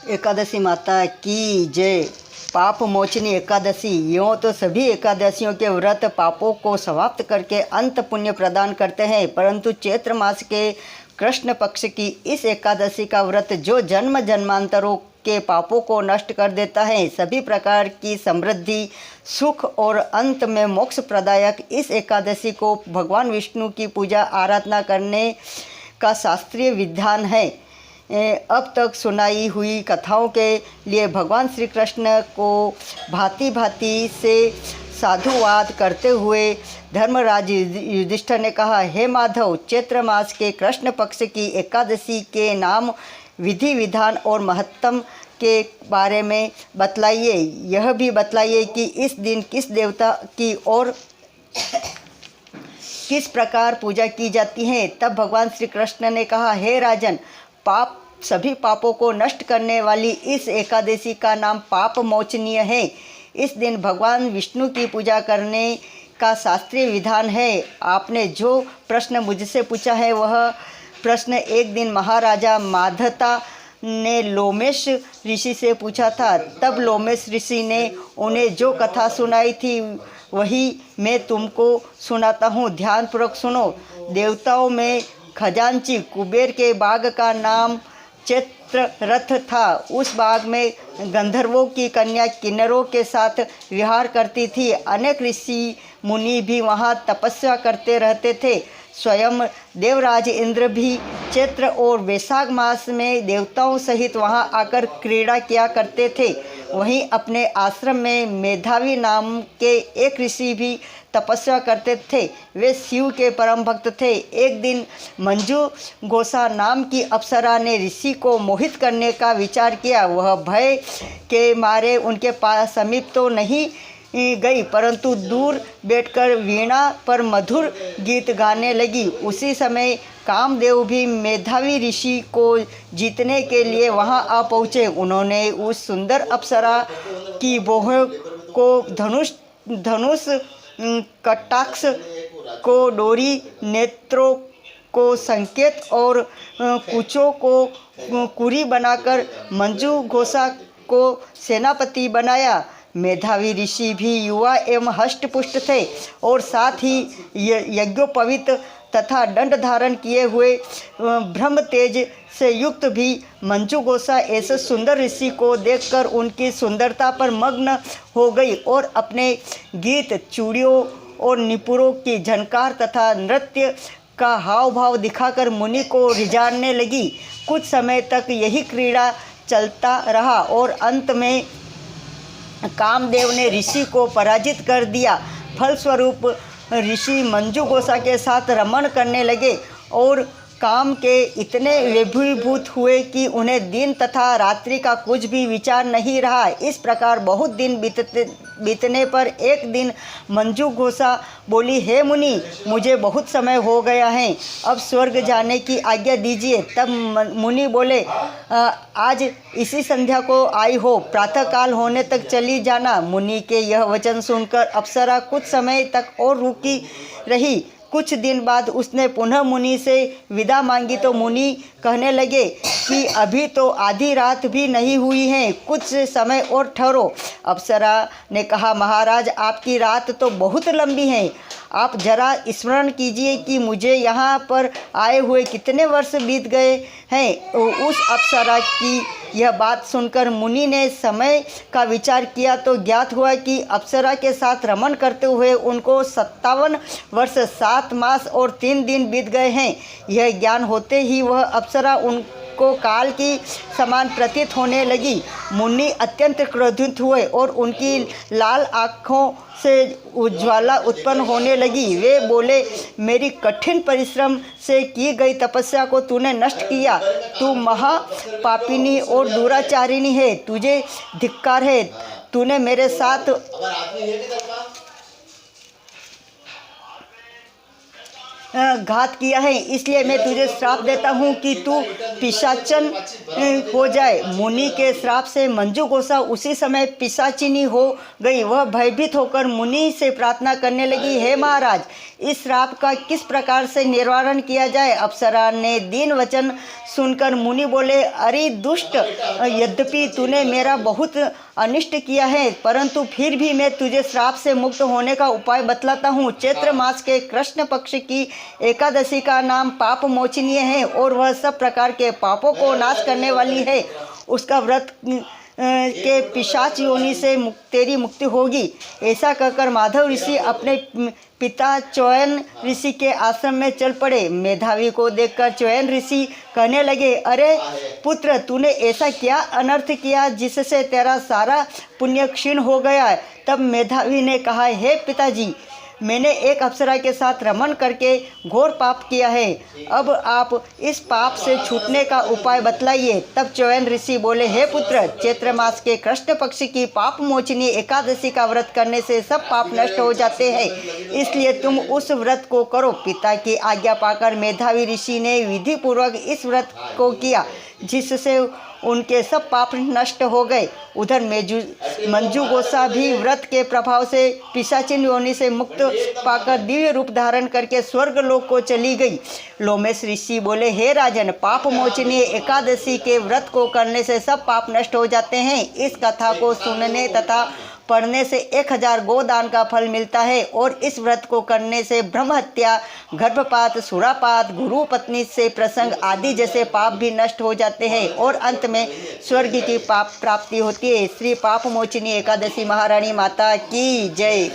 एकादशी माता की जय। पाप मोचनी एकादशी। यूँ तो सभी एकादशियों के व्रत पापों को समाप्त करके अंत पुण्य प्रदान करते हैं, परंतु चैत्र मास के कृष्ण पक्ष की इस एकादशी का व्रत जो जन्म जन्मांतरों के पापों को नष्ट कर देता है, सभी प्रकार की समृद्धि, सुख और अंत में मोक्ष प्रदायक इस एकादशी को भगवान विष्णु की पूजा आराधना करने का शास्त्रीय विधान है। अब तक सुनाई हुई कथाओं के लिए भगवान श्री कृष्ण को भांति भांति से साधुवाद करते हुए धर्मराज युधिष्ठिर ने कहा, हे माधव, चैत्र मास के कृष्ण पक्ष की एकादशी के नाम, विधि विधान और महत्तम के बारे में बतलाइए। यह भी बतलाइए कि इस दिन किस देवता की और किस प्रकार पूजा की जाती है। तब भगवान श्री कृष्ण ने कहा, हे राजन, सभी पापों को नष्ट करने वाली इस एकादशी का नाम पाप मोचनीय है। इस दिन भगवान विष्णु की पूजा करने का शास्त्रीय विधान है। आपने जो प्रश्न मुझसे पूछा है, वह प्रश्न एक दिन महाराजा माधता ने लोमेश ऋषि से पूछा था। तब लोमेश ऋषि ने उन्हें जो कथा सुनाई थी वही मैं तुमको सुनाता हूँ। ध्यानपूर्वक सुनो। देवताओं में खजांची कुबेर के बाग का नाम चित्ररथ था। उस बाग में गंधर्वों की कन्या किन्नरों के साथ विहार करती थी। अनेक ऋषि मुनि भी वहाँ तपस्या करते रहते थे। स्वयं देवराज इंद्र भी चैत्र और वैशाख मास में देवताओं सहित वहाँ आकर क्रीड़ा किया करते थे। वहीं अपने आश्रम में मेधावी नाम के एक ऋषि भी तपस्या करते थे। वे शिव के परम भक्त थे। एक दिन मंजू गोसा नाम की अप्सरा ने ऋषि को मोहित करने का विचार किया। वह भय के मारे उनके पास समीप तो नहीं गई, परंतु दूर बैठकर वीणा पर मधुर गीत गाने लगी। उसी समय कामदेव भी मेधावी ऋषि को जीतने के लिए वहां आ पहुँचे। उन्होंने उस सुंदर अप्सरा की बाहों को धनुष कटाक्ष को डोरी, नेत्रों को संकेत और कुचों को कुरी बनाकर मंजू घोषा को सेनापति बनाया। मेधावी ऋषि भी युवा एवं हष्टपुष्ट थे और साथ ही यज्ञोपवीत तथा दंड धारण किए हुए ब्रह्म तेज से युक्त भी। मंजू गोसा ऐसे सुंदर ऋषि को देखकर उनकी सुंदरता पर मग्न हो गई और अपने गीत, चूड़ियों और निपुरों की झनकार तथा नृत्य का हाव भाव दिखाकर मुनि को रिझाने लगी। कुछ समय तक यही क्रीड़ा चलता रहा और अंत में कामदेव ने ऋषि को पराजित कर दिया। फलस्वरूप ऋषि मंजू गोसा के साथ रमण करने लगे और काम के इतने विभूत हुए कि उन्हें दिन तथा रात्रि का कुछ भी विचार नहीं रहा। इस प्रकार बहुत दिन बीतने पर एक दिन मंजू घोषा बोली, हे मुनि, मुझे बहुत समय हो गया है, अब स्वर्ग जाने की आज्ञा दीजिए। तब मुनि बोले, आज इसी संध्या को आई हो, प्रातःकाल होने तक चली जाना। मुनि के यह वचन सुनकर अप्सरा कुछ समय तक और रुकी रही। कुछ दिन बाद उसने पुनः मुनि से विदा मांगी तो मुनि कहने लगे कि अभी तो आधी रात भी नहीं हुई है, कुछ समय और ठहरो। अप्सरा ने कहा, महाराज, आपकी रात तो बहुत लंबी है। आप जरा स्मरण कीजिए कि मुझे यहाँ पर आए हुए कितने वर्ष बीत गए हैं। उस अप्सरा की यह बात सुनकर मुनि ने समय का विचार किया तो ज्ञात हुआ कि अप्सरा के साथ रमण करते हुए उनको 57 वर्ष 7 मास और 3 दिन बीत गए हैं। यह ज्ञान होते ही वह अप्सरा उनको काल की समान प्रतीत होने लगी। मुनि अत्यंत क्रोधित हुए और उनकी लाल आँखों से उज्ज्वला उत्पन्न होने लगी। वे बोले, मेरी कठिन परिश्रम से की गई तपस्या को तूने नष्ट किया। तू महापापिनी और दुराचारिणी है, तुझे धिक्कार है। तूने मेरे साथ घात किया है, इसलिए मैं तुझे श्राप देता हूँ कि तू पिशाचन हो जाए। मुनि के श्राप से मंजू गोसा उसी समय पिशाचिनी हो गई। वह भयभीत होकर मुनि से प्रार्थना करने लगी, हे महाराज, इस श्राप का किस प्रकार से निवारण किया जाए। अप्सरा ने दीन वचन सुनकर मुनि बोले, अरे दुष्ट, यद्यपि तूने मेरा बहुत अनिष्ट किया है, परंतु फिर भी मैं तुझे श्राप से मुक्त होने का उपाय बतलाता हूँ। चैत्र मास के कृष्ण पक्ष की एकादशी का नाम पाप मोचनीय है और वह सब प्रकार के पापों को नाश करने वाली है। उसका व्रत के पिशाच योनि से तेरी मुक्ति होगी। ऐसा कहकर माधव ऋषि अपने पिता च्यवन ऋषि के आश्रम में चल पड़े। मेधावी को देखकर च्यवन ऋषि कहने लगे, अरे पुत्र, तूने ऐसा क्या अनर्थ किया जिससे तेरा सारा पुण्य क्षीण हो गया। तब मेधावी ने कहा, हे पिताजी, मैंने एक अप्सरा के साथ रमन करके घोर पाप किया है। अब आप इस पाप से छूटने का उपाय बतलाइए। तब च्यवन ऋषि बोले, हे पुत्र, चैत्र मास के कृष्ण पक्ष की पाप मोचनी एकादशी का व्रत करने से सब पाप नष्ट हो जाते हैं, इसलिए तुम उस व्रत को करो। पिता की आज्ञा पाकर मेधावी ऋषि ने विधि पूर्वक इस व्रत को किया, जिससे उनके सब पाप नष्ट हो गए। उधर मंजू गोसा भी व्रत के प्रभाव से पिशाचिन योनि से मुक्त पाकर दिव्य रूप धारण करके स्वर्ग लोक को चली गई। लोमेश ऋषि बोले, हे राजन, पाप मोचनीय एकादशी के व्रत को करने से सब पाप नष्ट हो जाते हैं। इस कथा को सुनने तथा पढ़ने से 1000 गोदान का फल मिलता है और इस व्रत को करने से ब्रह्म हत्या, गर्भपात, सुरापात, गुरु पत्नी से प्रसंग आदि जैसे पाप भी नष्ट हो जाते हैं और अंत में स्वर्ग की पाप प्राप्ति होती है। श्री पाप मोचनी एकादशी महारानी माता की जय।